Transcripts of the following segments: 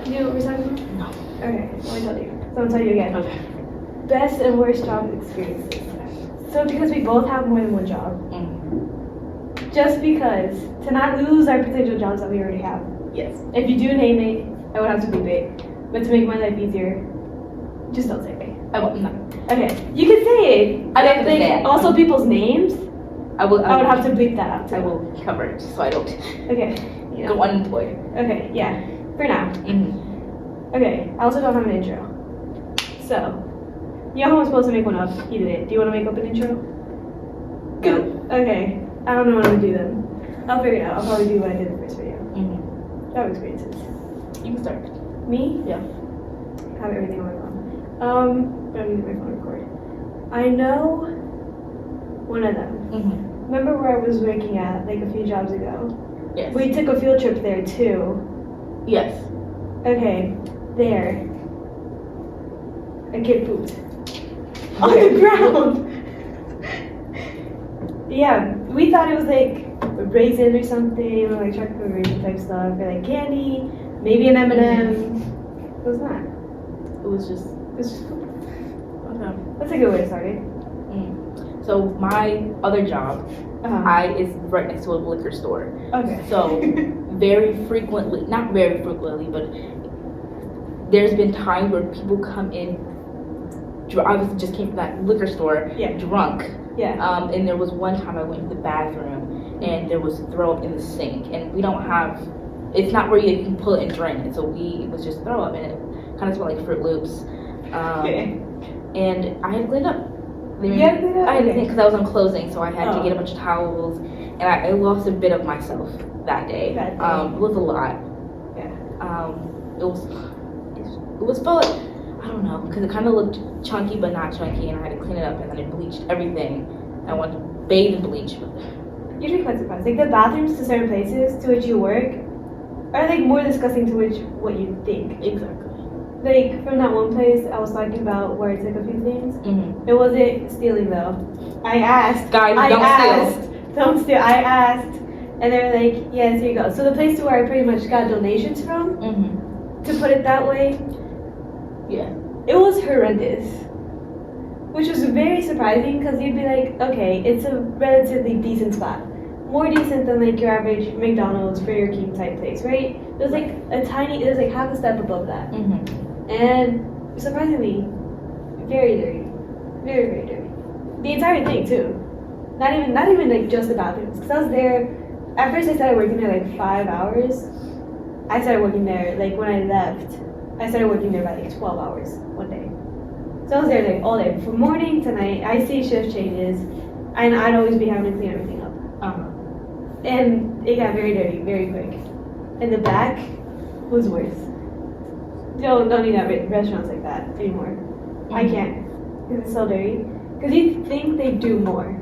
You know what we're talking about? No. Okay, let me tell you. So I'll tell you again. Okay. Best and worst job experiences. So because we both have more than one job, just because, to not lose our potential jobs that we already have. Yes. If you do name it, I would have to bleep it. But to make my life easier, just don't say it. I will not. Okay, you can say it. I don't Like, say it. also people's names, I would have to bleep that out too. I will cover it so I don't Okay. Yeah. go unemployed. Okay, yeah. For now. Okay, I also don't have an intro. So, Johan was supposed to make one up. He didn't. Do you want to make up an intro? Go. Okay. I don't know what I'm going to do then. I'll figure it out. I'll probably do what I did in the first video. Job experiences. You can start. Me? Yeah. I have everything on my phone. But I'm using my phone to record. I know one of them. Remember where I was working at like a few jobs ago? Yes. We took a field trip there too. Yes. Okay, there. A kid pooped. On the ground! Yeah, we thought it was like raisins or something, or like chocolate raisin type stuff, or like candy, maybe an M&M. It was not. It was just poop. okay. That's a good way to start it. So my other job, is right next to a liquor store. Okay. So very frequently, not very frequently, but there's been times where people come in. I just came from that liquor store, drunk. Yeah. And there was one time I went to the bathroom and there was throw up in the sink, and we don't have. It's not where you can pull it and drain it, so it was just throw up, and it kind of smelled like Fruit Loops. And I had to clean up. I had to clean because I was on closing, so I had to get a bunch of towels, and I lost a bit of myself that day. It was a lot. Yeah. It was felt like, I don't know, because it kind of looked chunky but not chunky, and I had to clean it up, and then I bleached everything. I wanted to bathe in bleach. You'd be quite surprised. Like the bathrooms to certain places to which you work are like more disgusting to what you think. Exactly. Like from that one place I was talking about where I took a few things. It wasn't stealing though. I asked. Guys, don't steal. Don't steal. I asked, and they were like, "Yes, here you go." So the place where I pretty much got donations from, to put it that way, it was horrendous. Which was very surprising because you'd be like, okay, it's a relatively decent spot. More decent than like your average McDonald's, Burger King type place, right? It was like it was like half a step above that. And surprisingly, very dirty. Very, very dirty. The entire thing too. Not even like just the bathrooms. Because I was there, at first I started working there like 5 hours. I started working there, like when I left, I started working there by like 12 hours one day. So I was there like all day, from morning to night. I see shift changes, and I'd always be having to clean everything up. And it got very dirty, very quick. And the back was worse. Don't eat at restaurants like that anymore. I can't, because it's so dirty. Because you think they do more,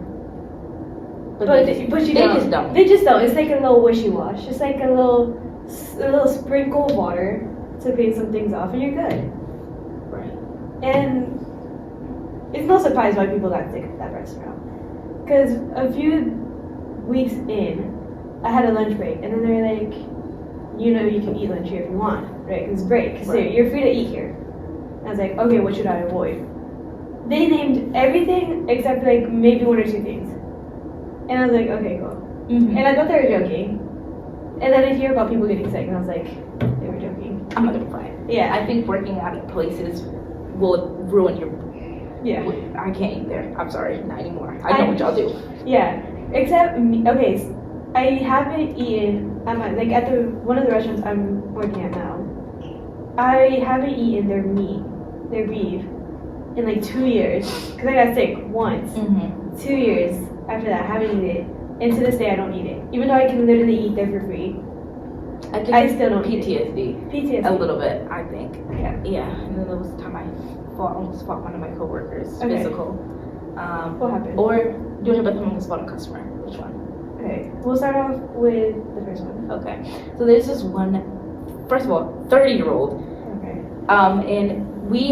but you don't. Just don't. They just don't. It's like a little wishy-wash. It's like a little sprinkle of water to clean some things off, and you're good. Right. And it's no surprise why people got sick at that restaurant. Because a few weeks in, I had a lunch break, and then they were like, you can eat lunch here if you want, right? It's break, so you're free to eat here. I was like, okay, what should I avoid? They named everything except like maybe one or two things. And I was like, okay, cool. And I thought they were joking. And then I hear about people getting sick, and I was like, they were joking. I'm not gonna play. Yeah. I think working at places will ruin your. Yeah. I can't eat there. I'm sorry, not anymore. I know what y'all do. Yeah. Except me. Okay, so I haven't eaten. I'm like at one of the restaurants I'm working at now. I haven't eaten their meat, their beef, in like 2 years. Because I got sick once. 2 years after that, I haven't eaten it. And to this day, I don't eat it. Even though I can literally eat there for free. I still don't eat it. PTSD. A little bit, I think. Yeah. Yeah. And then there was a time I almost fought one of my coworkers. Okay. Physical. What happened? Or doing it with almost fought a customer. Which one? Okay. We'll start off with the first one. Okay. So there's this one. First of all, 30-year-old. Okay. And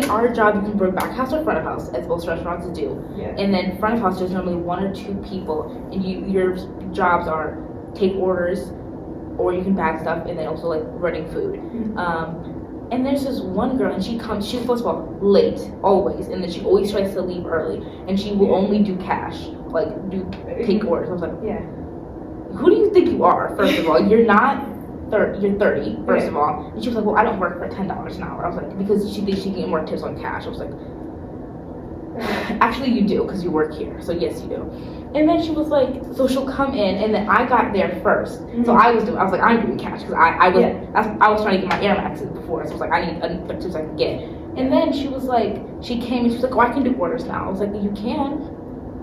our job, you can bring back house or front of house, as most restaurants do. Yeah. And then front of house, there's normally 1 or 2 people, and your jobs are take orders, or you can bag stuff, and then also like running food. And there's this one girl, and she's first of all late always, and then she always tries to leave early, and she will only do cash, like take orders. I was like, yeah. Who do you think you are? First of all, you're not. You're 30, first of all. And she was like, well, I don't work for $10 an hour. I was like, because she thinks she can get more tips on cash. I was like, actually you do, because you work here, so yes you do. And then she was like, so she'll come in, and then I got there first. Mm-hmm. So I was like, I'm doing cash, because I was trying to get my Air Maxes before, so I was like, I need a tips I can get. And then she was like, she came and she was like, oh, I can do orders now. I was like, you can,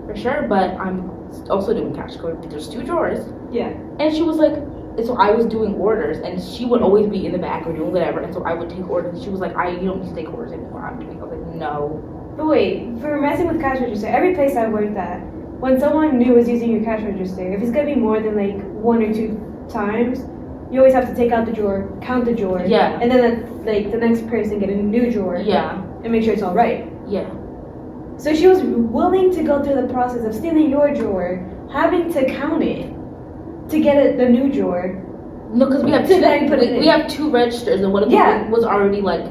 for sure, but I'm also doing cash, because there's 2 drawers. Yeah. And she was like, and so I was doing orders, and she would always be in the back or doing whatever, and so I would take orders. And she was like, you don't need to take orders anymore. I was like, no. But wait, for messing with cash register, every place I worked at, when someone new is using your cash register, if it's gonna be more than like 1 or 2 times, you always have to take out the drawer, count the drawer, yeah, and then the next person get a new drawer, yeah, and make sure it's all right. Yeah. So she was willing to go through the process of stealing your drawer, having to count it to get the new drawer. No, because we have we have 2 registers, and one of them was already like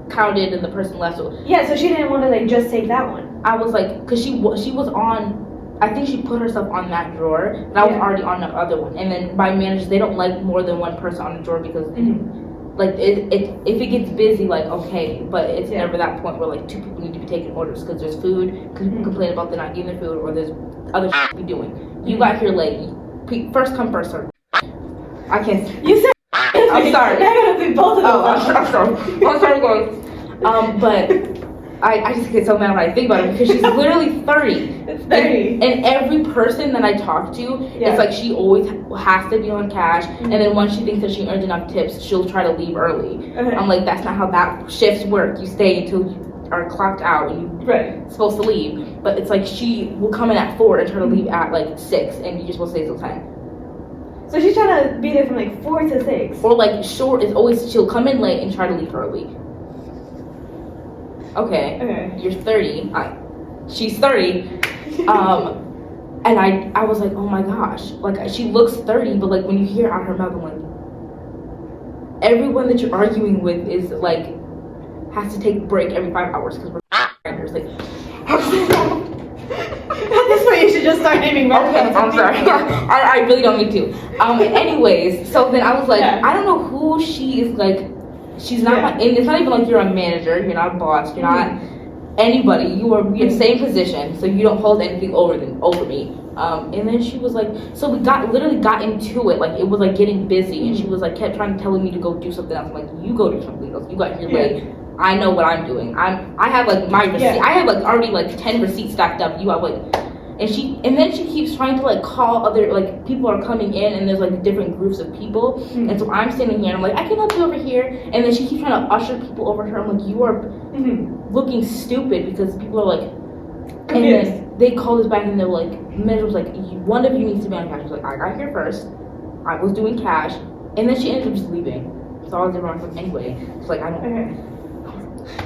counted, and the person left. So yeah, so she didn't want to like just take that one. I was like, because she was on. I think she put herself on that drawer, and I was already on the other one. And then my managers, they don't like more than one person on the drawer because, like, if it gets busy, like, okay, but it's never that point where like 2 people need to be taking orders because there's food, because people complain about they're not getting their food, or there's other shit to be doing. You got here late. First come, first serve. I can't. You said. I'm sorry. I gotta be both of them. Oh, I'm sorry. I'm sorry, going. But. I just get so mad when I think about it because she's literally 30. It's 30. And every person that I talk to, it's like she always has to be on cash. And then once she thinks that she earned enough tips, she'll try to leave early. Okay. I'm like, that's not how that shifts work. You stay until you are clocked out and you're supposed to leave. But it's like she will come in at 4 and try to leave at like 6, and you're supposed to stay till 10. So she's trying to be there from like 4 to 6. Or like short is always, she'll come in late and try to leave early. Okay, you're 30, she's 30, and I was like, oh my gosh, like, she looks 30, but like, when you hear out of her mouth, I'm like, everyone that you're arguing with is like, has to take a break every 5 hours, because we're friends, like, at this point, you should just start naming okay, I'm sorry, I really don't need to, anyways, so then I was like, I don't know who she is, like, she's not my, and it's not even like you're a manager, you're not a boss, you're not anybody, you're in the same position, so you don't hold anything over me. And then she was like, so we literally got into it, like it was like getting busy, and she was like kept trying to telling me to go do something else. I'm like, you go do something else, you got here late, I know what I'm doing. I have like my receipt, I have like already like 10 receipts stacked up, you have like, and then she keeps trying to like call other, like people are coming in and there's like different groups of people, and so I'm standing here and I'm like, I can help you over here, and then she keeps trying to usher people over her. I'm like, you are looking stupid, because people are like, and then they call us back and they're like, the manager was like, one of you needs to be on cash. I was like, I got here first, I was doing cash, and then she ended up just leaving, so I was there anyway. It's like, I don't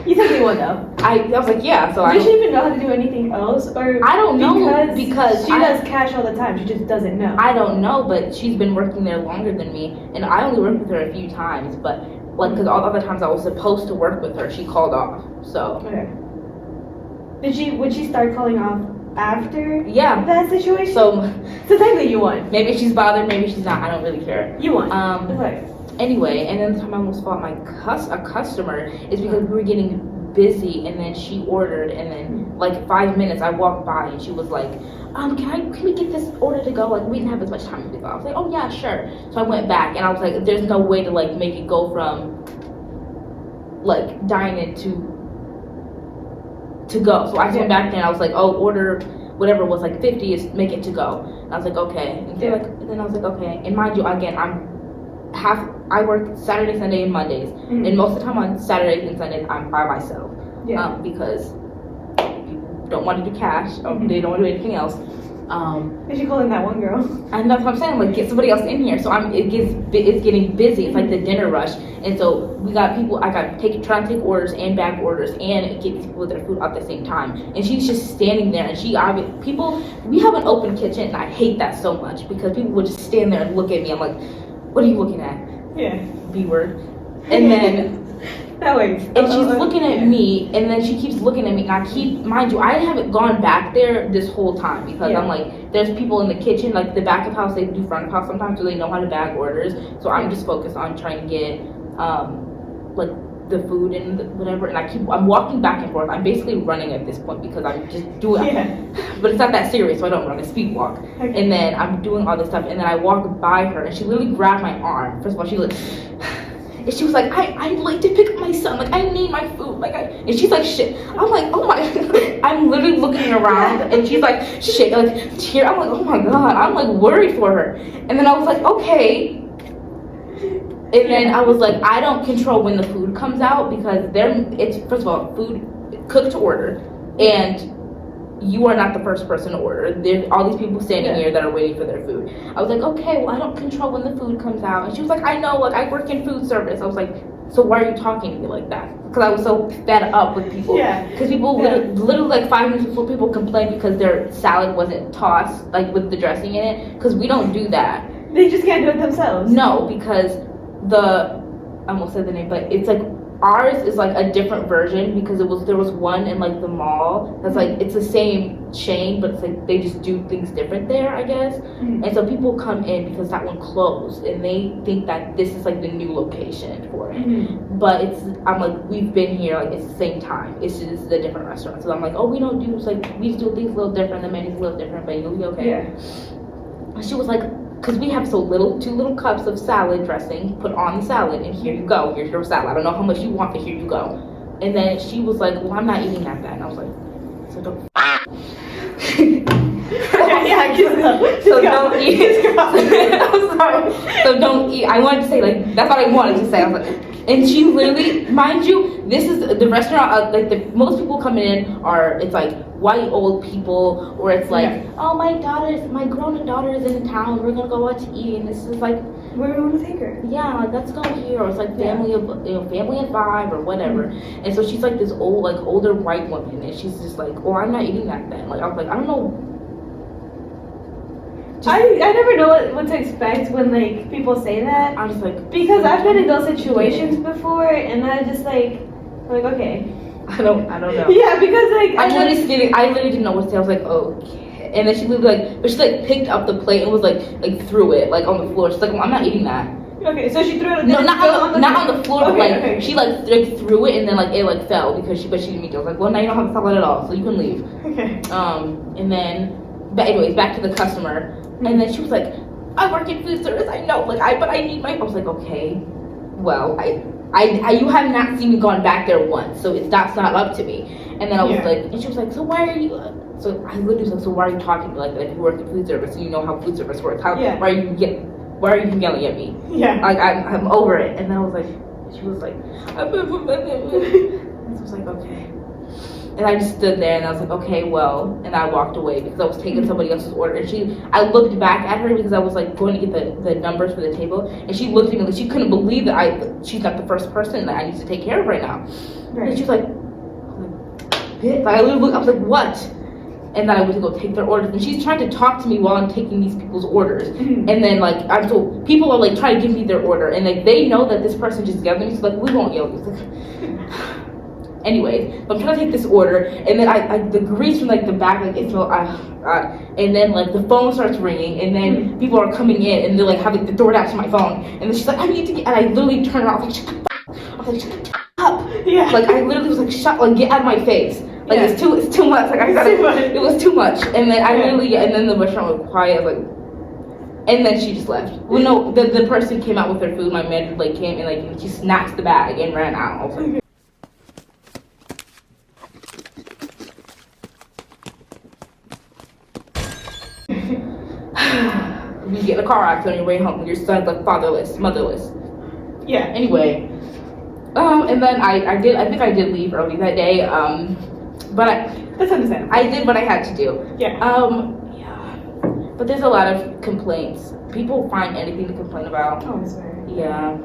You took me one though. I was like, yeah, so does she even know how to do anything else? Or I don't know, because she does cash all the time, she just doesn't know. I don't know, but she's been working there longer than me, and I only worked with her a few times, but like, because all the other times I was supposed to work with her, she called off, so. Okay. Would she start calling off after that situation? So technically you won. Maybe she's bothered, maybe she's not, I don't really care. You won. Anyway, and then the time I almost fought a customer is because we were getting busy, and then she ordered, and then like 5 minutes I walked by and she was like, can we get this order to go? Like, we didn't have as much time to go. I was like, oh yeah, sure. So I went back and I was like, there's no way to like make it go from like dine-in to go. So I went back there and I was like, oh, order whatever was like 50 is make it to go. And I was like, okay. And then I was like, okay. And mind you, again, I work Saturday, Sunday, and Mondays, and most of the time on Saturdays and Sundays I'm by myself, because people don't want to do cash, they don't want to do anything else. You should call in that one girl. And that's what I'm saying. Like, get somebody else in here. So it's getting busy. It's like the dinner rush, and so we got people. I got trying to take orders and back orders and get these people their food at the same time. And she's just standing there, and we have an open kitchen, and I hate that so much because people would just stand there and look at me. I'm like, what are you looking at? Yeah. B word. And then that works. And she's looking at me, and then she keeps looking at me, and I keep, mind you, I haven't gone back there this whole time because I'm like, there's people in the kitchen, like the back of house, they do front of house sometimes, so they know how to bag orders. So I'm just focused on trying to get, like the food and whatever, and I'm walking back and forth. I'm basically running at this point because I'm just doing, but it's not that serious, so I don't run, I speed walk. Okay. And then I'm doing all this stuff, and then I walk by her, and she literally grabbed my arm. First of all, she like. And she was like, I'm late to pick up my son. Like, I need my food. And she's like, shit. I'm like, oh my. I'm literally looking around, and she's like, shit. Like, tear. I'm like, oh my god. I'm like worried for her. And then I was like, okay. And then I was like, I don't control when the food comes out because it's first of all, food cooked to order, and you are not the first person to order. There's all these people standing here that are waiting for their food. I was like, okay, well, I don't control when the food comes out. And she was like, I know, like, I work in food service. I was like, so why are you talking to me like that? Because I was so fed up with people. Because people literally like 5 minutes before people complain because their salad wasn't tossed, like, with the dressing in it. Because we don't do that. They just can't do it themselves. No, because I almost said the name, but it's like, ours is like a different version because there was one in like the mall that's like it's the same chain but it's like they just do things different there, I guess. And so people come in because that one closed and they think that this is like the new location for it. But I'm like, we've been here, like it's the same time, it's just a different restaurant. So I'm like, oh, we don't do, it's like we just do things a little different, the menu's a little different, but you'll be okay. And she was like, because we have 2 little cups of salad dressing, put on the salad, and here you go, here's your salad. I don't know how much you want, but here you go. And then she was like, well, I'm not eating that. And I was like, so don't. So don't eat. I'm sorry. So don't eat. I wanted to say, like, that's what I wanted to say. I was like, and she literally, mind you, this is the restaurant, like most people coming in it's like white old people, or it's like, oh, my grown daughter is in town, we're gonna go out to eat, and this is like, where do we want to take her? Yeah, like let's go here, or it's like family of 5 or whatever. And so she's like this old, like older white woman, and she's just like, oh, I'm not eating that then. Like I was like, I don't know. I never know what to expect when like people say that. I'm just like, because I've been in those situations before, and I just like okay. I don't know. Yeah, because like I literally didn't know what to say. I was like, okay. And then she literally but she like picked up the plate and was like threw it like on the floor. She's like, well, I'm not eating that. Okay, so she threw it. No, not on the floor. Okay, but she like threw it and then like it like fell because she didn't eat it. I was like, well, now you don't have to salad at all, so you can leave. Okay. And then, but anyways, back to the customer. And then she was like, I work in food service, I know, like but I need my. I was like, okay, well, you have not seen me gone back there once, so that's not up to me. And then I was like, and she was like, so why are you? So I literally was like, so why are you talking to me like that? If you work in food service, and you know how food service works. Why are you yelling at me? Yeah. Like I'm over it. And then I was like, she was like, and I was like, okay. And I just stood there and I was like, okay, well, and I walked away because I was taking somebody else's order. And I looked back at her because I was like going to get the numbers for the table, and she looked at me like she couldn't believe that she's not the first person that I need to take care of right now. Right. And she was like, I was like, what? And then I went to go take their orders, and she's trying to talk to me while I'm taking these people's orders. And then like so people are like trying to give me their order, and like they know that this person just yelled at me, so like we won't yell at you. Anyways, I'm trying to take this order, and then the grease from like the back, like it smelled, and then like the phone starts ringing, and then people are coming in, and they're like having the door dash to my phone, and then she's like, I need to get, and I literally turned around, I was like, shut the fuck, I was like, shut the up, like I literally was like, get out of my face, like it's too much, like I gotta, it was too much, and then I literally, and then the restaurant was quiet, like, and then she just left. Well, no, the person came out with her food, my manager like came and like she snatched the bag and ran out. I was like, you get in a car accident on your way home. Your son's like motherless. Yeah. Anyway, and then I think I did leave early that day. But that's understandable. I did what I had to do. Yeah. Yeah. But there's a lot of complaints. People find anything to complain about. Oh, that's right. Yeah.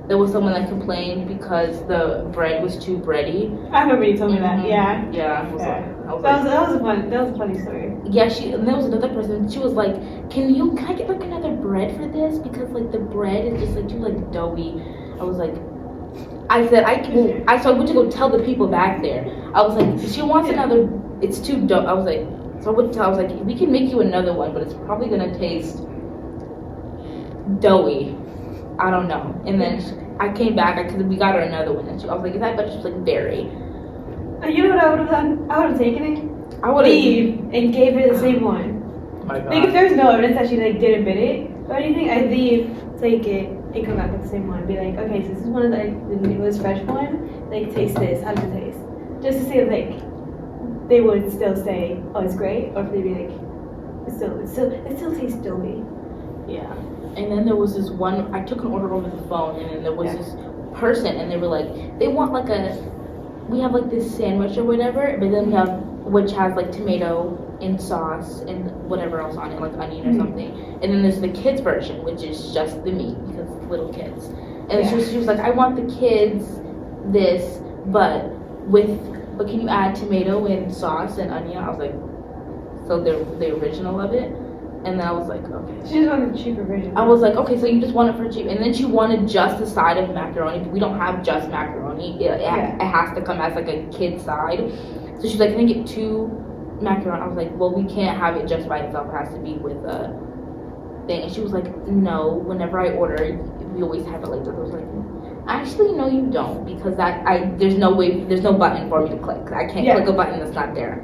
There was someone that complained because the bread was too bready. I remember you told me that. Yeah. Yeah. That was a funny story. Yeah, and there was another person. She was like, "Can I get like another bread for this? Because like the bread is just like too like doughy." I was like, I said, so I went to go tell the people back there. I was like, she wants another, it's too dope. I was like, so I was like, we can make you another one, but it's probably gonna taste doughy. I don't know. And then I came back, because we got her another one, and I was like, is that better? She was like, very. You know what I would have done? I would have taken it, I would have leave, and gave her the same one. Oh my God. Like, if there's no evidence that she, like, didn't bid it or anything, I'd leave, take it, and come back with the same one. Be like, okay, so this is one of the newest fresh one. Like, taste this. How does it taste? Just to see if, like, they would still say, oh, it's great, or if they'd be like, it still tastes doughy. Yeah. And then there was this one, I took an order over the phone, and then there was this person, and they were like, they want like we have like this sandwich or whatever, but then we have, which has like tomato and sauce and whatever else on it, like onion or something. And then there's the kids version, which is just the meat, because it's little kids. And she was like, I want the kids this, but can you add tomato and sauce and onion? I was like, so the original of it? And then I was like, okay. She just wanted the cheaper version. I was like, okay, so you just want it for cheap. And then she wanted just a side of macaroni. We don't have just macaroni. It has to come as like a kid side. So she's like, can I get 2 macaroni? I was like, well, we can't have it just by itself. It has to be with a thing. And she was like, no, whenever I order, we always have it like this. I was like, actually, no, you don't, because there's no button for me to click. I can't click a button that's not there.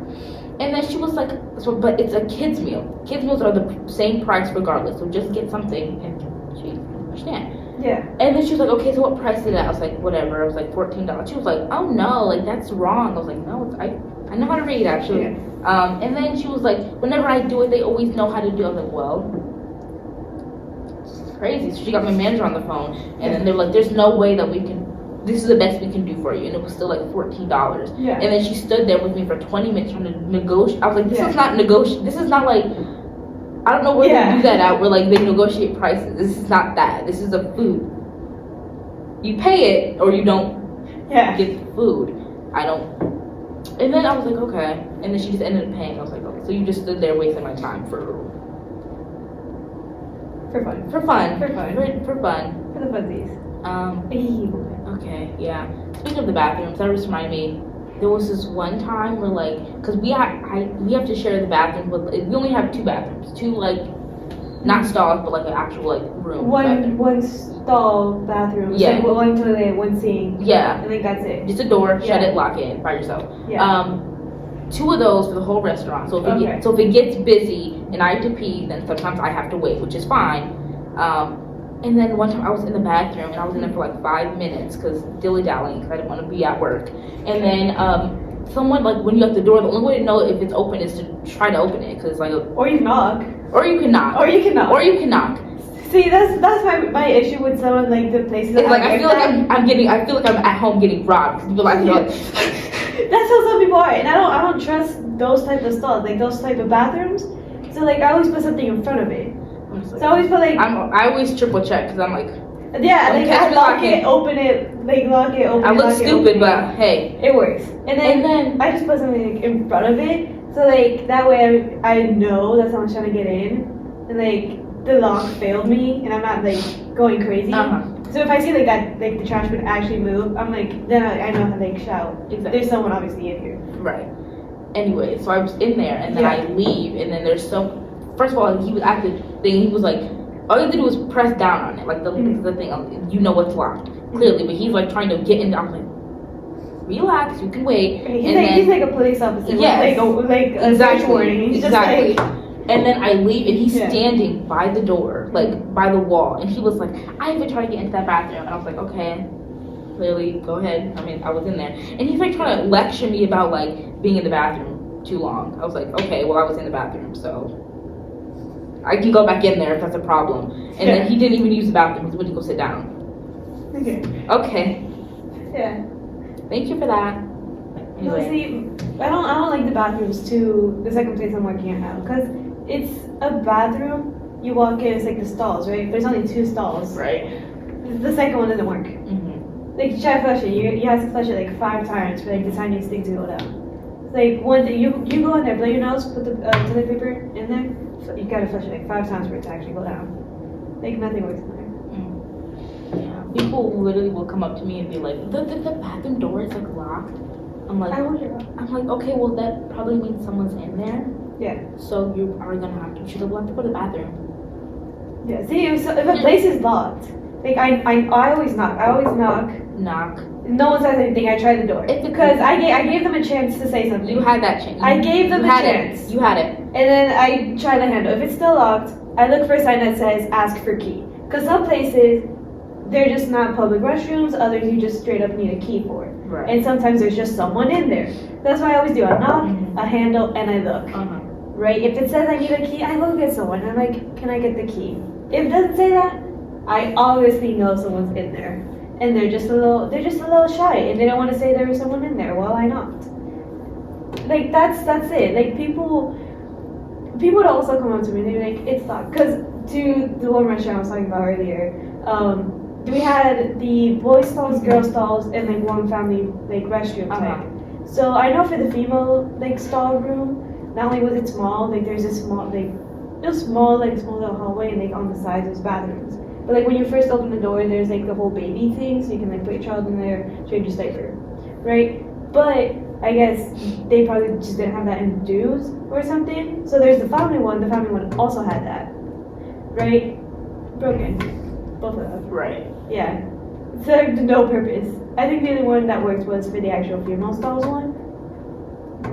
And then she was like, so, but it's a kid's meal. Kids' meals are the same price regardless, so just get something. And she didn't understand. Yeah. And then she was like, okay, so what price is it at? I was like, whatever. I was like, $14. She was like, oh no, like that's wrong. I was like, no, I know how to read actually. Yeah. And then she was like, whenever I do it, they always know how to do it. I was like, well, this is crazy. So she got my manager on the phone, and then they were like, there's no way that this is the best we can do for you. And it was still like $14. Yeah. And then she stood there with me for 20 minutes trying to negotiate. I was like, this is not negotiate. This is not like, I don't know where they do that at, where like they negotiate prices. This is not that. This is a food. You pay it or you don't get the food. And then I was like, okay. And then she just ended up paying. I was like, okay, so you just stood there wasting my time for fun. For the funsies. Okay, yeah. Speaking of the bathrooms, that just reminded me. There was this one time where like, cause we have to share the bathroom with. We only have 2 bathrooms, 2 like, not stalls, but like an actual like room. One stall bathroom. Yeah. Like, one toilet, one sink. Yeah. And like that's it. Just a door, shut it, lock it by yourself. Yeah. 2 of those for the whole restaurant. So if it gets busy and I have to pee, then sometimes I have to wait, which is fine. And then one time I was in the bathroom and I was in there for like 5 minutes because dilly-dallying, because I didn't want to be at work. And then someone, like when you at the door, the only way to know if it's open is to try to open it, because like. Or you knock. Or you can knock. See, that's my issue with some of like the places. It's like I feel like I'm at home getting robbed. People like. That's how some people are, and I don't trust those type of stalls, like those type of bathrooms. So like I always put something in front of it. So I always put like. I always triple check because I'm like. Yeah, like I lock it, open it, like lock it, open it. I look stupid, but hey, it works. And then I just put something like in front of it, so like that way I know that someone's trying to get in, and like the lock failed me, and I'm not like going crazy. So if I see like that, like the trash would actually move, I'm like, then I know how to like shout. Exactly. There's someone obviously in here. Right. Anyway, so I was in there, and then I leave, and then there's first of all, he was at the thing, he was like, all you had to do was press down on it, like the thing, you know what's locked, clearly, but he's like trying to get in, I'm like, relax, you can wait. He's like a police officer. Yes. Like a search warning. He's exactly. Just like, and then I leave, and he's standing by the door, like by the wall, and he was like, I even tried to get into that bathroom, and I was like, okay, clearly, go ahead. I mean, I was in there, and he's like trying to lecture me about like being in the bathroom too long. I was like, okay, well, I was in the bathroom, so I can go back in there if that's a problem. And then he didn't even use the bathroom. He went to go sit down. Okay. Yeah. Thank you for that. Anyway. No, see, I don't like the bathrooms to the second place I'm working at now, because it's a bathroom. You walk in, it's like the stalls, right? There's only 2 stalls. Right. The second one doesn't work. Like you try to flush it, you have to flush it like 5 times for like the tiniest thing to go down. It's like one thing, you go in there, blow your nose, put the toilet paper in there. So you gotta flush it like 5 times for it to actually go down. Like nothing works in there. Yeah. people literally will come up to me and be like, the bathroom door is like locked. I'm like, okay, well that probably means someone's in there. Yeah. So you are gonna have to. She's like, we'll have to go to the bathroom. Yeah. See, if a place is locked, like I always knock. Knock. No one says anything. I try the door because I gave them a chance to say something. You had that chance. I gave them a chance. You had it. And then I try the handle. If it's still locked, I look for a sign that says "Ask for key." Because some places, they're just not public restrooms. Others, you just straight up need a key for it. Right. And sometimes there's just someone in there. That's what I always do. I knock, a handle, and I look. Right? If it says I need a key, I look at someone. I'm like, can I get the key? If it doesn't say that, I obviously know someone's in there. And they're just a little shy, and they don't want to say there was someone in there. Well, I knocked. Like that's it. Like people would also come up to me and they're like, it's locked. Because to the one restaurant I was talking about earlier, we had the boy stalls, girl stalls, and like one family like restroom type. So I know for the female like stall room, not only was it small, like there's a small like it was small little hallway, and like on the sides there's bathrooms. But like when you first open the door, there's like the whole baby thing, so you can like put your child in there, change his diaper, right? But I guess they probably just didn't have that in dues or something. So there's the family one. The family one also had that, right? Broken, both of them. Right. Yeah. Served no purpose. I think the only one that worked was for the actual female stalls one,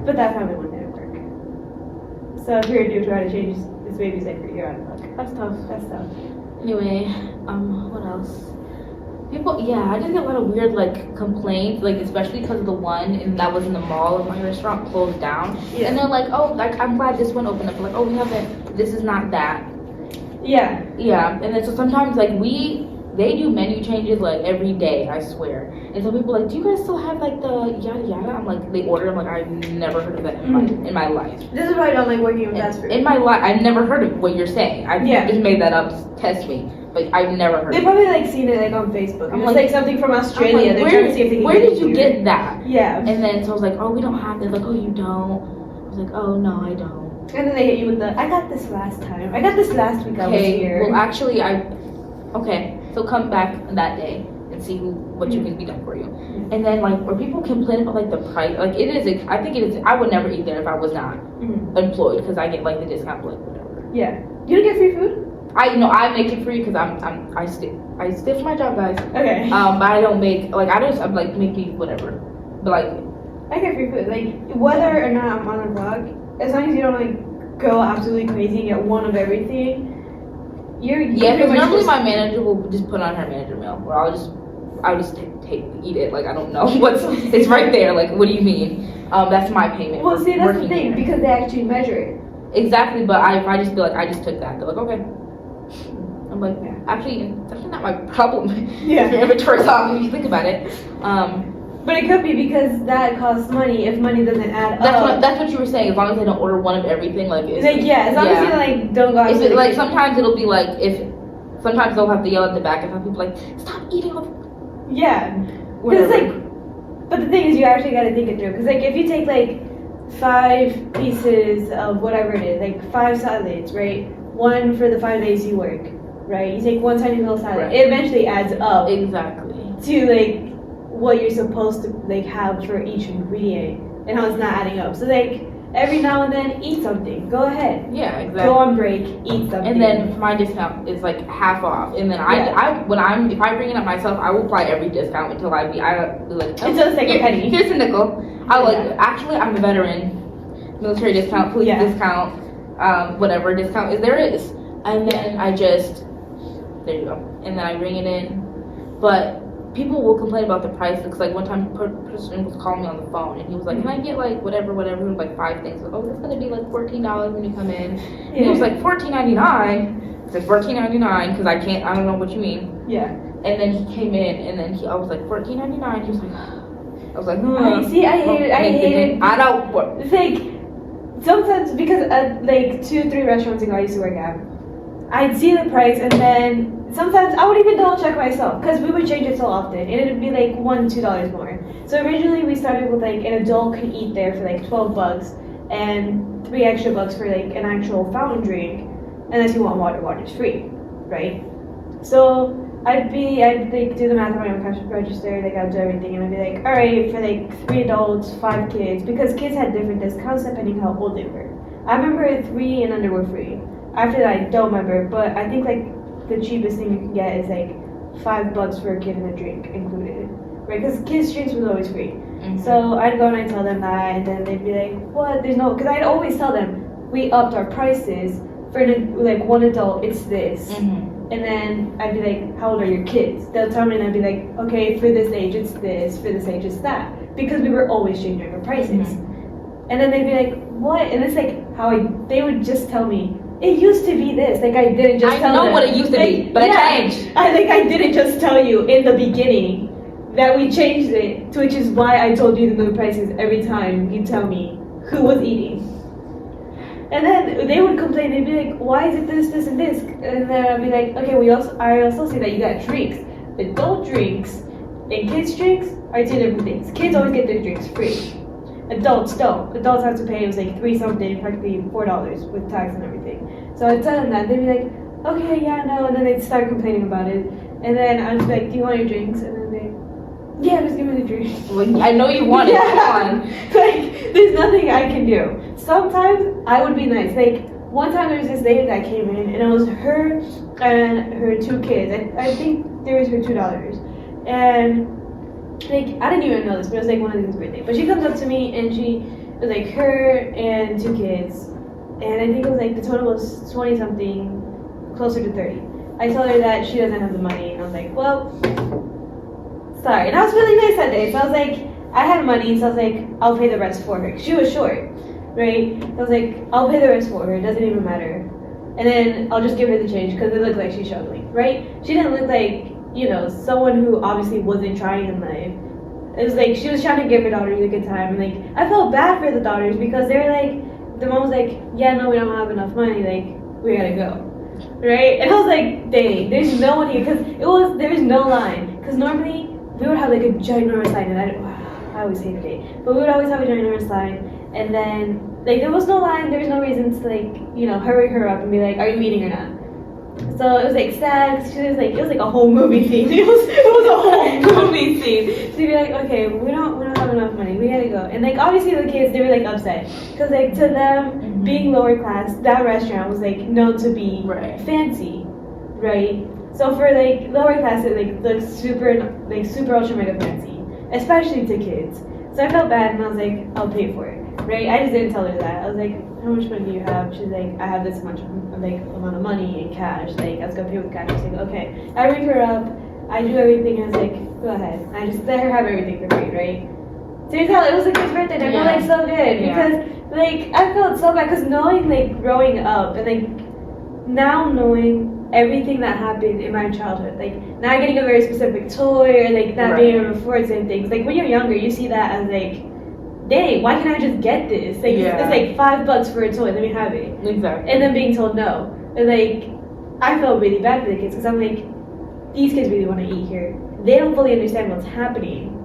but that family one didn't work. So if you're a dude trying to change this baby's diaper, you're out of luck. That's tough. Anyway, what else? People, I just get a lot of weird like complaints, like especially because of the one that was in the mall of my restaurant closed down, and they're like, oh, like I'm glad this one opened up. Like, oh, we haven't. This is not that. Yeah. Yeah, and then so sometimes like they do menu changes like every day, I swear. And so people are like, do you guys still have like the yada yada? I'm like, they order. I'm like, I've never heard of that in my life. This is why I don't like working with fast food. In my life, I've never heard of what you're saying. I just made that up. Test me. Like I've never heard. They probably like seen it like on Facebook. I'm it's like something from Australia. They're trying to see if they can where did you get that? Yeah. And then so I was like, oh, we don't have it. Like, oh, you don't. I was like, oh no, I don't. And then they hit you with the, I got this last time. I got this last week I was here. Well, actually, so come back that day and see what you can be done for you. And then like where people complain about like the price, like it is. I think it is. I would never eat there if I was not employed because I get like the discount, like whatever. Yeah. You don't get free food? I make it free because I stick to my job, guys. Okay. But I don't make I'm like make me whatever. But like I get free food. Like whether or not I'm on a vlog, as long as you don't like go absolutely crazy and get one of everything. Because normally my manager will just put on her manager meal, or I'll just eat it. Like I don't know it's right there. Like what do you mean? That's my payment. Well, see, that's the thing because they actually measure it. Exactly, but if I just feel like I just took that, they're like, okay. I'm like, actually, that's not my problem. Yeah. If your inventory's off, if you think about it. But it could be because that costs money. If money doesn't add up. That's what you were saying. As long as they don't order one of everything, like as long as you like don't go. Is it like sometimes it'll be like sometimes they'll have to yell at the back and have people like stop eating. Yeah. Because like, but the thing is, you actually got to think it through. Because like if you take like 5 pieces of whatever it is, like 5 salads, right? One for the 5 days you work, right? You take one tiny little salad. Right. It eventually adds up. Exactly. To like what you're supposed to like have for each ingredient and how it's not adding up. So like every now and then eat something. Go ahead. Yeah, exactly. Go on break, eat something. And then my discount is like half off. And then if I bring it up myself, I will apply every discount until I be like until it's like a penny. Here's a nickel. Actually I'm a veteran. Military discount, police discount, whatever discount there is. And then there you go. And then I bring it in. But people will complain about the price because like one time a person was calling me on the phone and he was like, can I get like whatever, it was like 5 things. Like, oh, it's gonna be like $14 when you come in. And he was like $14.99. It's like $14.99 because I don't know what you mean. Yeah. And then he came in and then I was like $14.99. He was like, I was like, see, I hate it. I don't. It's like sometimes because like 2-3 restaurants ago I used to work at, I'd see the price and then sometimes I would even double check myself because we would change it so often and it would be like $1-2 more. So originally we started with like an adult could eat there for like $12 and $3 extra for like an actual fountain drink, unless you want water. Water's free, right? So I'd like do the math on my own cash register, like I'd do everything, and I'd be like, all right, for like 3 adults, 5 kids, because kids had different discounts depending how old they were. I remember 3 and under were free. After that, I don't remember, but I think like the cheapest thing you can get is like $5 for a kid and a drink included, right? Because kids' drinks was always free. Mm-hmm. So I'd go and I'd tell them that, and then they'd be like, what? There's no, because I'd always tell them we upped our prices for like 1 adult, it's this. Mm-hmm. And then I'd be like, how old are your kids? They'll tell me, and I'd be like, okay, for this age it's this, for this age it's that. Because we were always changing our prices. Mm-hmm. And then they'd be like, what? And it's like they would just tell me, it used to be this. Like I didn't just tell them. I know what it used to be, but yeah, it changed. I didn't just tell you in the beginning that we changed it, which is why I told you the new prices every time you tell me who was eating. And then they would complain, they'd be like, why is it this, this, and this? And then I'd be like, okay, I also see that you got drinks. Adult drinks and kids' drinks are 2 different things. Kids always get their drinks free. Adults don't. Adults have to pay, it was like $3 something, practically $4 with tax and everything. So I'd tell them that, they'd be like, okay, yeah, no, and then they'd start complaining about it. And then I was like, do you want your drinks? And then yeah, just give me the drink. Well, I know you want it. Come on. Like, there's nothing I can do. Sometimes I would be nice. Like, one time there was this lady that came in, and it was her and her 2 kids. I think there was her $2. And, like, I didn't even know this, but it was like one of these birthdays. But she comes up to me, and it was like her and 2 kids. And I think it was like the total was 20 something, closer to 30. I told her that she doesn't have the money, and I was like, well, sorry. And I was really nice that day. So I was like, I had money, so I was like, I'll pay the rest for her. She was short, right? I was like, I'll pay the rest for her. It doesn't even matter. And then I'll just give her the change because it looked like she's struggling, right? She didn't look like, someone who obviously wasn't trying in life. It was like she was trying to give her daughters a good time. And like, I felt bad for the daughters because they were like, the mom was like, yeah, no, we don't have enough money. Like, we gotta go. Right? And I was like, dang, there's no one here. Because there was no line. Because normally, we would have like a ginormous line, and I always hated it. But we would always have a ginormous line, and then like there was no line, there was no reason to like hurry her up and be like, are you eating or not? So it was like sad. It was like a whole movie scene. It was a whole movie scene. So you'd be like, okay, we don't have enough money, we gotta go. And like obviously the kids, they were like upset because like to them being lower class, that restaurant was like known to be fancy, right? So for like lower class, it like looks super ultra mega fancy, especially to kids. So I felt bad, and I was like, I'll pay for it, right? I just didn't tell her that. I was like, how much money do you have? She's like, I have this much amount of money in cash. Like I was gonna pay with cash. I was like, okay. I ring her up. I do everything. I was like, go ahead. I just let her have everything for free, right? So you tell it was like his birthday. And I felt like so good because like I felt so bad because knowing like growing up and like now knowing everything that happened in my childhood, like not getting a very specific toy or like not being able to afford certain things. Like when you're younger, you see that as like, dang, why can't I just get this? Like it's like $5 for a toy, let me have it. Exactly. And then being told no, and like I felt really bad for the kids because I'm like, these kids really want to eat here. They don't fully understand what's happening.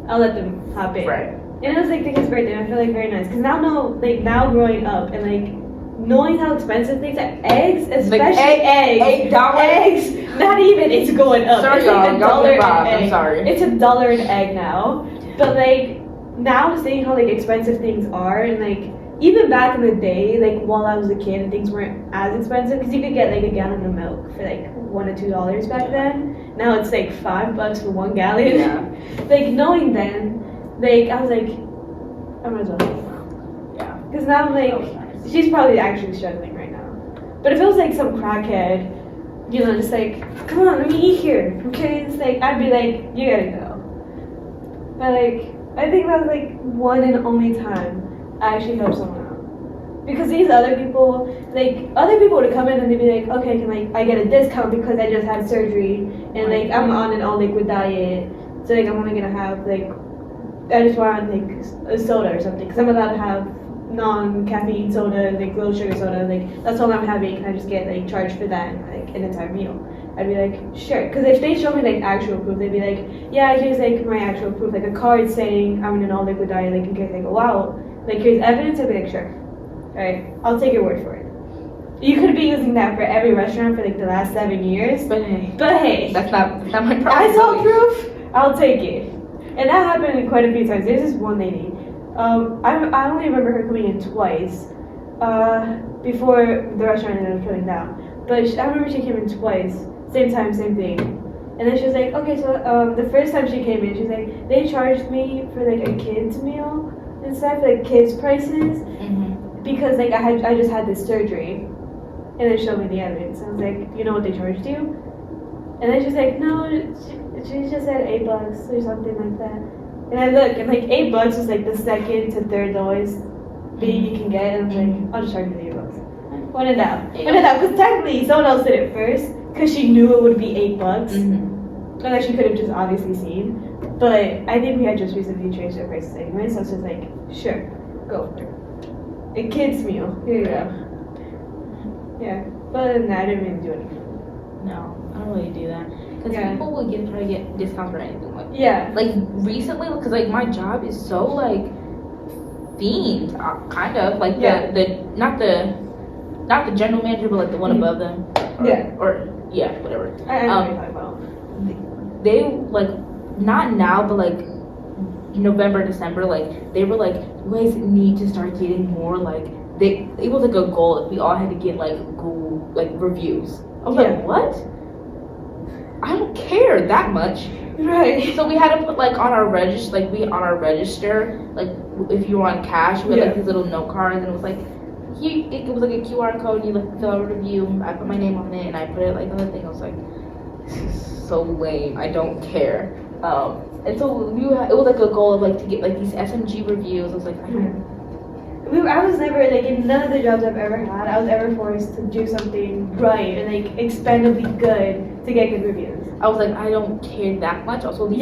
I'll let them hop in. Right. And it was like the kid's birthday, and I feel like very nice because now growing up and like knowing how expensive things are, eggs, especially like eggs, not even, it's going up. Sorry, it's like y'all, $1 an egg. I'm sorry. It's $1 an egg now. But like now seeing how like expensive things are, and like even back in the day, like while I was a kid and things weren't as expensive, because you could get like a gallon of milk for like $1 to $2 back then. Now it's like $5 for 1 gallon. Yeah. Like knowing then, like I was like, I might as well. Yeah. Because now I'm like, she's probably actually struggling right now. But if it was like some crackhead, just like, come on, let me eat here. Okay, it's like, I'd be like, you gotta go. But like, I think that was like one and only time I actually helped someone out. Because these other people, like, other people would come in and they'd be like, okay, can like I get a discount because I just had surgery and like I'm on an all liquid diet. So like I'm only gonna have like, I just want like a soda or something because I'm allowed to have non-caffeine soda, like low sugar soda, like that's all I'm having. Can I just get like charged for that and like an entire meal? I'd be like, sure. Because if they show me like actual proof, they'd be like, yeah, here's like my actual proof, like a card saying I'm in an all liquid diet, like in case I go out, like here's evidence. I'd be like, sure, all right, I'll take your word for it. You could be using that for every restaurant for like the last 7 years. But hey, that's not my problem. I saw proof. I'll take it. And that happened quite a few times. There's this one lady. I only remember her coming in twice. Before the restaurant ended up shutting down. But I remember she came in twice. Same time, same thing. And then she was like, okay, so the first time she came in, she's like, they charged me for like a kid's meal and stuff, like kids' prices, because like I just had this surgery. And then showed me the evidence. I was like, you know what they charged you? And then she's like, no, she just said $8 or something like that. And I look, and like $8 was like the second to third lowest fee you can get. And I was like, I'll just charge you the $8. When in doubt. Because technically someone else did it first, because she knew it would be $8. And that she could have just obviously seen. But I think we had just recently changed their prices anyway, so it's just like, sure, go. A kid's meal. Here you go. Yeah, but other than that, I didn't really do anything. No, I don't really do that. Because people will try to get discounts for anything. Like, like recently, because like my job is so like themed, kind of like the not the general manager, but like the one above them. Or whatever. I know what you're talking about. They like not now, but like November, December, like they were like, you guys need to start getting more like. It was like a goal if we all had to get like Google like reviews. I was like, what? I don't care that much. Right. So we had to put like on our register, like like if you were on cash, we had like these little note cards, and it was like it was like a QR code, and you like fill out a review. I put my name on it, and I put it like on the thing. I was like, this is so lame. I don't care. And so it was like a goal of like to get like these SMG reviews. I was like, I was never, like, in none of the jobs I've ever had, I was ever forced to do something right and, like, expendably good to get good reviews. I was like, I don't care that much. Also, all these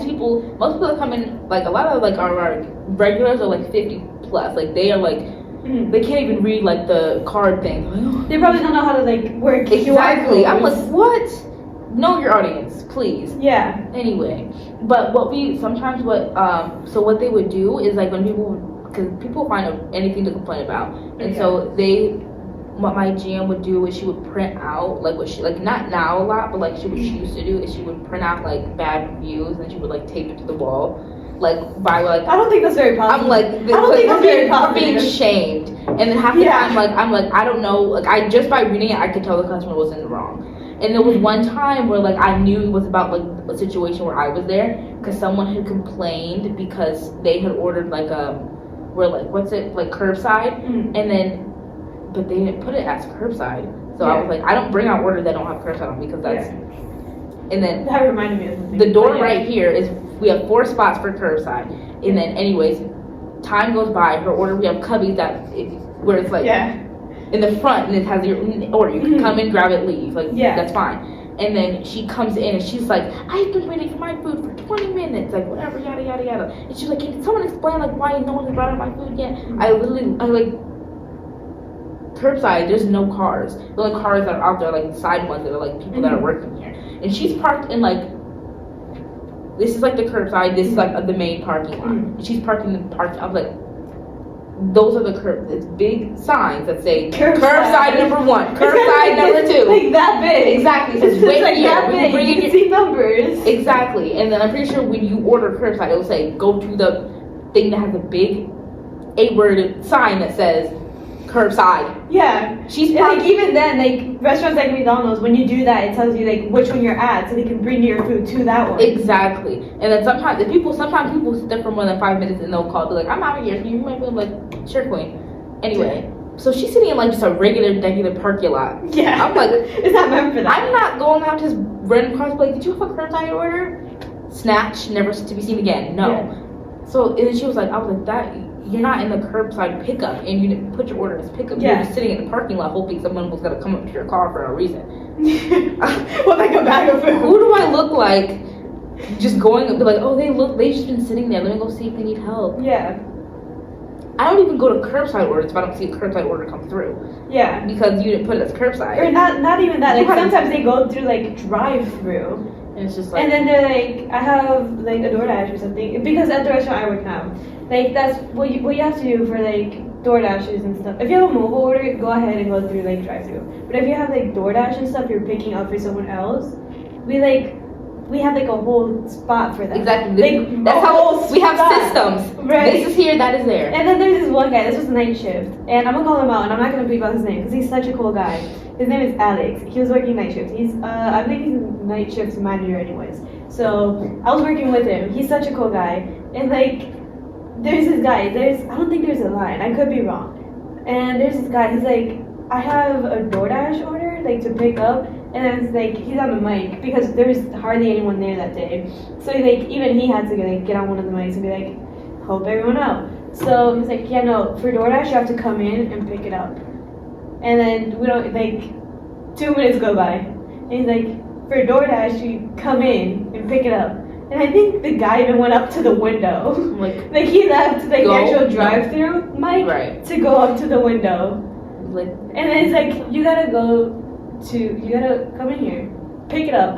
people, most people that come in, like, a lot of, like, our regulars are, like, 50 plus. Like, they are, like, they can't even read, like, the card thing. They probably don't know how to, like, work Exactly. I'm like, what? Know your audience, please. Yeah. Anyway, but what they would do is, like, when because people find anything to complain about, and so what my GM would do is she would print out like what she like not now a lot, but like she used to do is she would print out like bad reviews and she would like tape it to the wall, like by like. I don't think that's very positive. I'm like, I don't think that's very positive. We're being shamed, and then half the time I'm like I don't know, like I just by reading it I could tell the customer was in the wrong. And there was one time where like I knew it was about like a situation where I was there because someone had complained because they had ordered like where like what's it like curbside, and then but they didn't put it as curbside, so I was like, I don't bring out orders that don't have curbside on because that's and then that reminded me of something. The door right here is we have 4 spots for curbside, and then anyways time goes by, her order we have cubbies where it's like in the front and it has your order, you can come in, grab it, leave, like that's fine. And then she comes in and she's like, I've been waiting for my food for 20 minutes, like whatever, yada yada yada. And she's like, can someone explain like why no one has brought out my food yet? I like curbside, there's no cars. The only cars that are out there are like side ones that are like people that are working here. And she's parked in like, this is like the curbside, this is like the main parking lot. And she's parked in the parking. I was like, those are it's big signs that say curbside number 1, curbside number 2. Like that big. Exactly. So it's right like here. That big. You can see numbers. Exactly. And then I'm pretty sure when you order curbside, it will say go to the thing that has a big 8-word sign that says curbside. Yeah. She's like even then, like restaurants like McDonald's, when you do that, it tells you like which one you're at, so they can bring your food to that one. Exactly. And then sometimes people sit there for more than 5 minutes and they'll call. They're like, I'm out of here. Can you make me like, sure, queen. Anyway, so she's sitting in like just a regular parking lot. Yeah. I'm like, it's not meant for that. I'm not going out to random cars. Like, did you have a curbside order? Snatch, never to be seen again. No. Yeah. So and then she was like, I was like that. You're not in the curbside pickup, and you didn't put your order as pickup. Yeah. You're just sitting in the parking lot hoping someone was gonna come up to your car for no reason. Well, like a bag of food. Who do I look like? Just going up, be like, oh, they've just been sitting there. Let me go see if they need help. Yeah. I don't even go to curbside orders if I don't see a curbside order come through. Yeah. Because you didn't put it as curbside. Or not even that. Like sometimes they go through like drive-through. And it's just like. And then they're like, I have like a DoorDash or something because at the restaurant I work now, like that's what you have to do for like DoorDashes and stuff. If you have a mobile order, go ahead and go through like drive-thru. But if you have like DoorDash and stuff, you're picking up for someone else. We have like a whole spot for that. Exactly. Like, that's how we have systems. Right. This is here, that is there. And then there's this one guy. This was night shift, and I'm gonna call him out, and I'm not gonna bleep out his name because he's such a cool guy. His name is Alex. He was working night shift. He's I believe he's a night shift manager, anyways. So I was working with him. He's such a cool guy, and like there's this guy. I don't think there's a line. I could be wrong. And there's this guy. He's like, I have a DoorDash order like to pick up. And then it's like he's on the mic because there was hardly anyone there that day. So like even he had to like get on one of the mics and be like, help everyone out. So he's like, yeah, no, for DoorDash you have to come in and pick it up. And then we don't like 2 minutes go by. And he's like, for DoorDash you come in and pick it up. And I think the guy even went up to the window. Like he left like the actual drive-through mic to go up to the window. Like, and then it's like you gotta come in here, pick it up,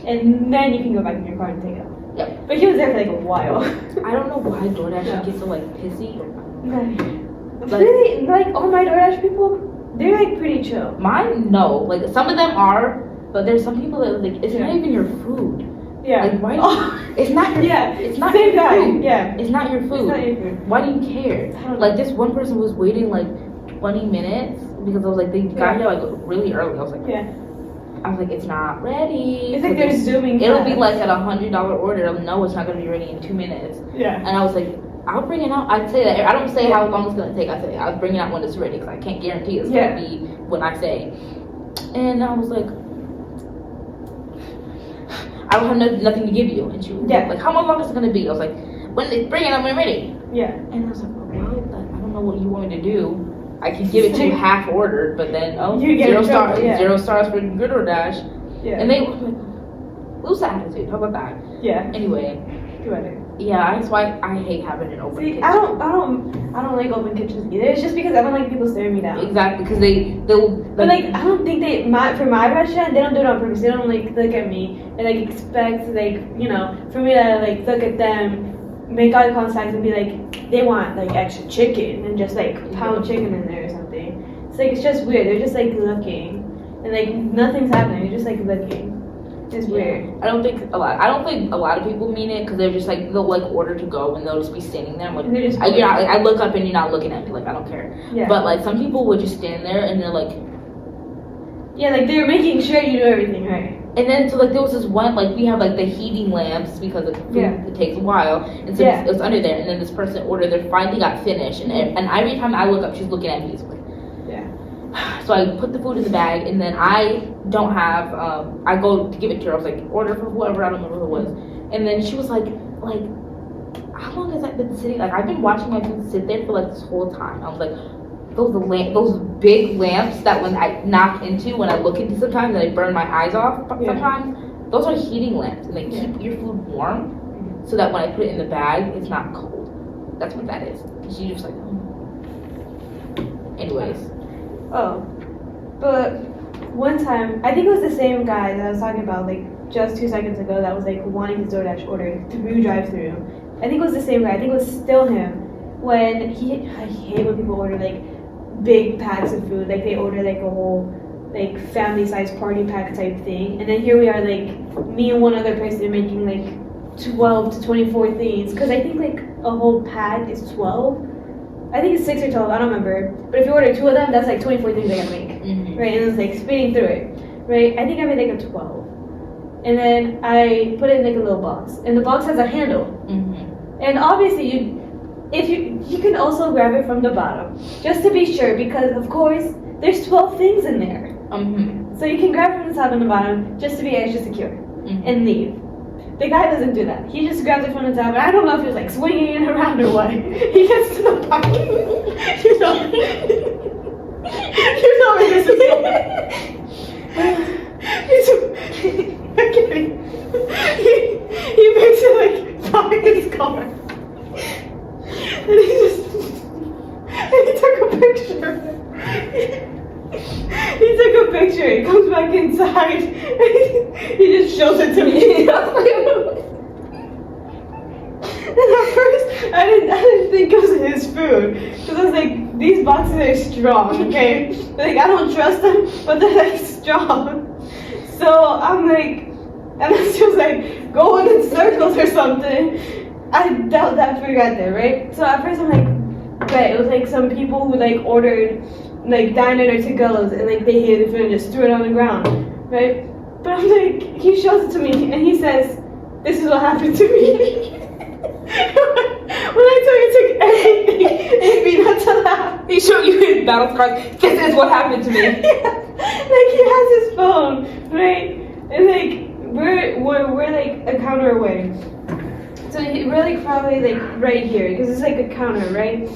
and then you can go back in your car and take it out. Yeah. But he was there for like a while. I don't know why DoorDash gets so like pissy. Really, like all my DoorDash people, they're like pretty chill. Mine, no. Like some of them are, but there's some people that like it's not even your food. Yeah. Like why? It's not your. It's not same your guy. food. Yeah. It's not your food. It's not your food. Why do you care? Like this one person was waiting like 20 minutes because I was like they got here like really early. I was like it's not ready. It's like they're zooming. It'll be like at $100 order. No, it's not gonna be ready in 2 minutes. Yeah. And I was like, I'll bring it out. I'd say that. I don't say how long it's gonna take. I say I'll bring it out when it's ready because I can't guarantee it's gonna be when I say. And I was like, I don't have nothing to give you. And she was like, how long is it gonna be? I was like, when they bring it out when ready. Yeah. And I was like, well, I don't know what you want me to do. I can give it to you half ordered, but then 0 stars, 0 stars for Good or Dash. Yeah. And they lose the attitude. How about that? Yeah. Anyway. Do better. Yeah, that's why I hate having an open kitchen. I don't like open kitchens either. It's just because I don't like people staring me down. Exactly, because they'll. But like I don't think for my restaurant they don't do it on purpose. They don't like look at me and like expect like for me to like look at them, make eye contact and be like they want like extra chicken and just like pound chicken in there or something. It's like it's just weird. They're just like looking and like nothing's happening. They're just like looking. It's weird. I don't think a lot of people mean it because they're just like they'll like order to go and they'll just be standing there. Like I look up and you're not looking at me. Like I don't care. Yeah. But like some people would just stand there and they're like. Yeah, like they're making sure you do everything right. And then so like there was this one like we have like the heating lamps because the food it takes a while and so it was under there and then this person ordered they finally got finished and every time I look up she's looking at me. So I put the food in the bag and then I don't have I go to give it to her. I was like order for whoever, I don't remember who it was, and then she was like how long has that been sitting? Like I've been watching my food sit there for like this whole time. I was like those big lamps that when I knock into when I look into sometimes and I burn my eyes off sometimes those are heating lamps and they keep your food warm so that when I put it in the bag it's not cold. That's what that is. And she just like anyways. Oh, but one time, I think it was the same guy that I was talking about, like, just 2 seconds ago that was, like, wanting his DoorDash order through drive-thru. I think it was the same guy. I think it was still him. When I hate when people order, like, big packs of food. Like, they order, like, a whole, like, family-sized party pack type thing. And then here we are, like, me and one other person making, like, 12 to 24 things. Because I think, like, a whole pack is 12. I think it's 6 or 12, I don't remember. But if you order 2 of them, that's like 24 things I gotta make. Right? And it's like spinning through it. Right? I think I made like a 12. And then I put it in like a little box. And the box has a handle. And obviously you can also grab it from the bottom. Just to be sure, because of course there's 12 things in there. So you can grab from the top and the bottom just to be extra secure. And leave. The guy doesn't do that. He just grabs it from the top, and I don't know if he was like swinging it around or what. He gets to the bottom. you know where this is going. I'm kidding. He makes it like by his car. And he took a picture. He took a picture, he comes back inside, he just shows it to to me. And at first, I didn't think it was his food. Because I was like, these boxes are strong, okay? Like, I don't trust them, but they're like strong. So I'm like, and then she was like, going in circles or something. I doubt that food got there, right? So at first I'm like, okay, it was like some people who like ordered like dine-in or to-go's and like they hid the food and just threw it on the ground, right? But I'm like, he shows it to me and he says, this is what happened to me. When I took everything, it'd be not to laugh. He showed you his battle scars. This is what happened to me. Yeah. Like he has his phone, right? And like we're like a counter away. So we're like probably like right here because it's like a counter, right?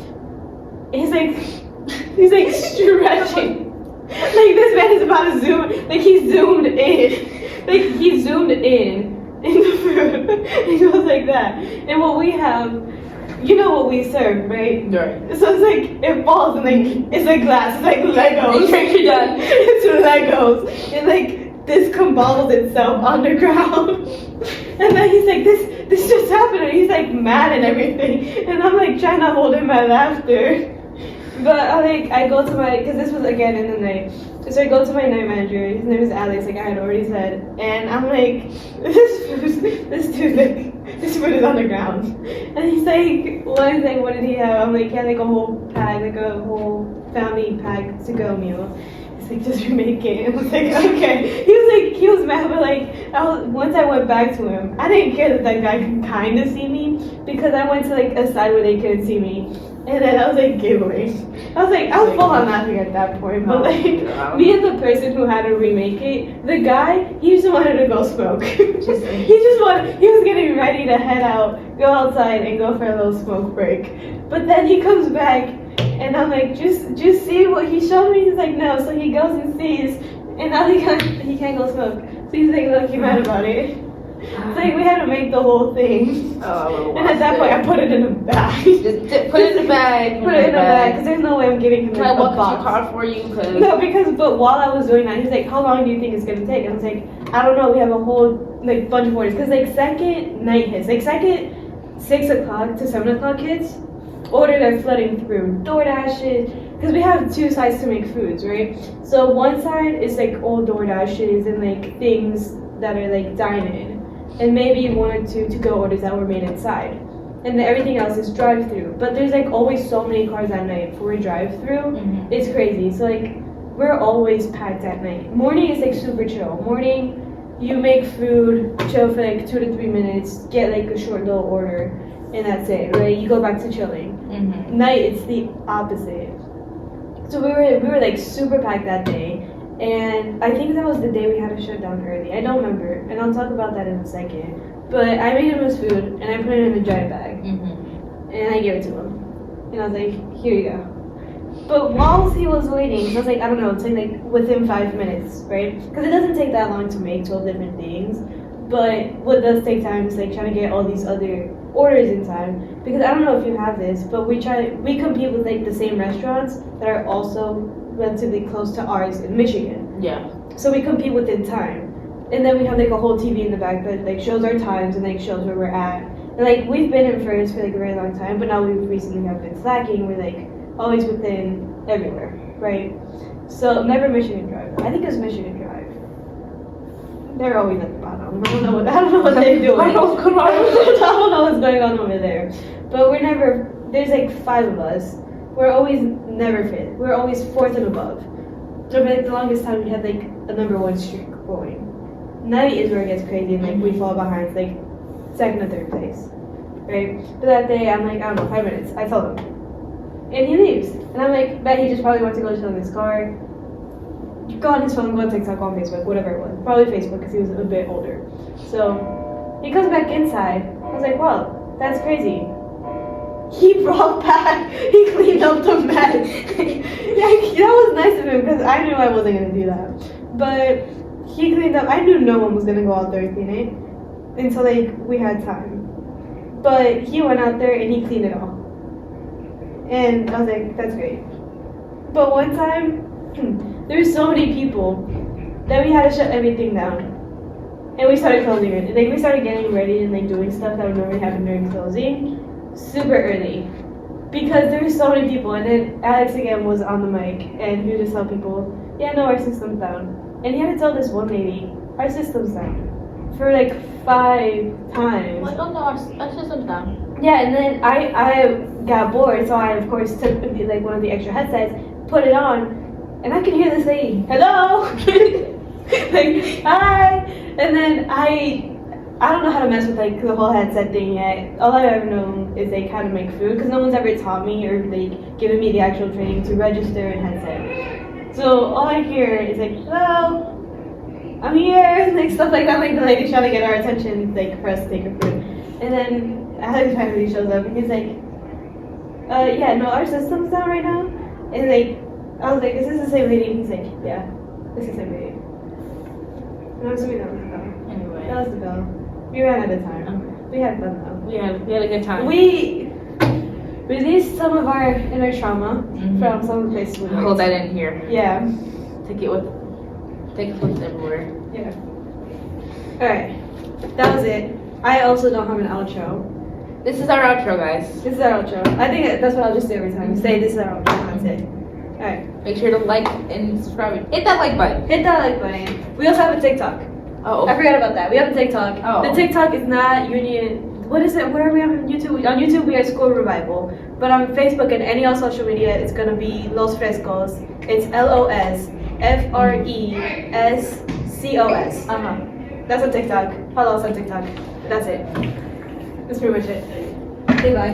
He's like stretching. Like this man is about to zoom. Like he zoomed in. Like he zoomed in the food. It goes like that. And what we have, you know what we serve, right? Right. So it's like it falls and like it's like glass. It's like Legos. You're done. It's Legos. And like this discombobbles itself on the ground. And then he's like, this just happened. And he's like mad and everything. And I'm like trying to hold in my laughter. But I go to my, because this was again in the night. So I go to my night manager. His name is Alex, like I had already said. And I'm like, this food is on the ground. And he's like, what did he have? I'm like, he had like a whole pack, like a whole family pack to-go meal. He's like, just remake it. And I was like, okay. He was mad, but like, once I went back to him, I didn't care that guy could kind of see me because I went to like a side where they couldn't see me. And then I was like giggling. I was full on laughing at that point. But like, me and the person who had to remake it, the guy, he just wanted to go smoke. He was getting ready to head out, go outside and go for a little smoke break. But then he comes back and I'm like, just see what he showed me. He's like, no. So he goes and sees, and now he can't go smoke. So he's like, look, he mad about it. It's like we had to make the whole thing. Oh, and at that point, I put it in a bag. Just put it in a bag. Put it in a bag because there's no way I'm giving him Can I walk out your car for you? No, but while I was doing that, he's like, how long do you think it's gonna take? And I was like, I don't know. We have a whole like bunch of orders because like second night hits, like second 6 o'clock to 7 o'clock hits, orders are flooding through DoorDashes. Because we have two sides to make foods, right? So one side is like all DoorDashes and like things that are like dine-in. And maybe 1 or 2 to-go orders that were made inside. And then everything else is drive-through. But there's like always so many cars at night for a drive-through. Mm-hmm. It's crazy. So like we're always packed at night. Morning is like super chill. Morning, you make food, chill for like 2 to 3 minutes, get like a short little order, and that's it, right? You go back to chilling. Mm-hmm. Night, it's the opposite. So we were like super packed that day. And I think that was the day we had to shut down early. I don't remember, and I'll talk about that in a second. But I made him his food, and I put it in a dry bag, and I gave it to him. And I was like, here you go. But whilst he was waiting, I was like, I don't know, it's like within 5 minutes, right? Because it doesn't take that long to make 12 different things. But what does take time is like trying to get all these other orders in time. Because I don't know if you have this, but we compete with like the same restaurants that are also relatively close to ours in Michigan. Yeah. So we compete within time. And then we have like a whole TV in the back that like shows our times and like shows where we're at. And like we've been in first for like a very long time, but now we recently have been slacking. We're like always within everywhere, right? So never Michigan Drive. I think it's Michigan Drive. They're always at the bottom. I don't know what they're doing. I don't know what's going on over there. But there's like 5 of us. We're always never fit. We're always 4th and above. So for like the longest time we had like a number 1 streak going. Night is where it gets crazy and like we fall behind. It's like 2nd or 3rd place. Right? But that day I'm like, I don't know, 5 minutes. I told him. And he leaves. And I'm like, bet he just probably went to go chill in his car. Go on his phone, go on TikTok, go on Facebook, whatever it was. Probably Facebook because he was a bit older. So he comes back inside. I was like, wow, that's crazy. He brought back, he cleaned up the mess. That was nice of him because I knew I wasn't going to do that. But he cleaned up, I knew no one was going to go out there and clean it until like we had time. But he went out there and he cleaned it all. And I was like, that's great. But one time, there were so many people that we had to shut everything down. And we started closing it. Like we started getting ready and like doing stuff that would normally happen during closing super early. Because there's so many people, and then Alex again was on the mic, and he would just tell people, yeah, no, our system's down. And he had to tell this one lady, our system's down. For like 5 times. Like, oh no, our system's down. Yeah, and then I got bored, so I of course took like one of the extra headsets, put it on, and I could hear this lady, hello, like hi, and then I don't know how to mess with like the whole headset thing yet. All I've ever known is like how to make food, because no one's ever taught me or like given me the actual training to register and headset. So all I hear is like hello, I'm here, like stuff like that, like the lady's trying to get our attention, like for us to take her food, and then Alex finally shows up and he's like, yeah, no, our system's down right now. And like, I was like, is this the same lady? And he's like, yeah, this is the same lady. And I'm assuming that was the bell. Anyway. That was the bell. We ran out of time. Okay. We had fun though. We had a good time. We released some of our inner trauma from some of the places we went. Hold that in here. Yeah. Take it with us everywhere. Yeah. Alright. That was it. I also don't have an outro. This is our outro, guys. This is our outro. I think that's what I'll just do every time. Say this is our outro. That's it. Alright. Make sure to like and subscribe. Hit that like button. Hit that like button. We also have a TikTok. Oh. I forgot about that. We have a TikTok. Oh. The TikTok is not Union. What is it? Where are we on YouTube? On YouTube, we are School Revival. But on Facebook and any other social media, it's going to be Los Frescos. It's LOSFRESCOS. That's on TikTok. Follow us on TikTok. That's it. That's pretty much it. Say bye.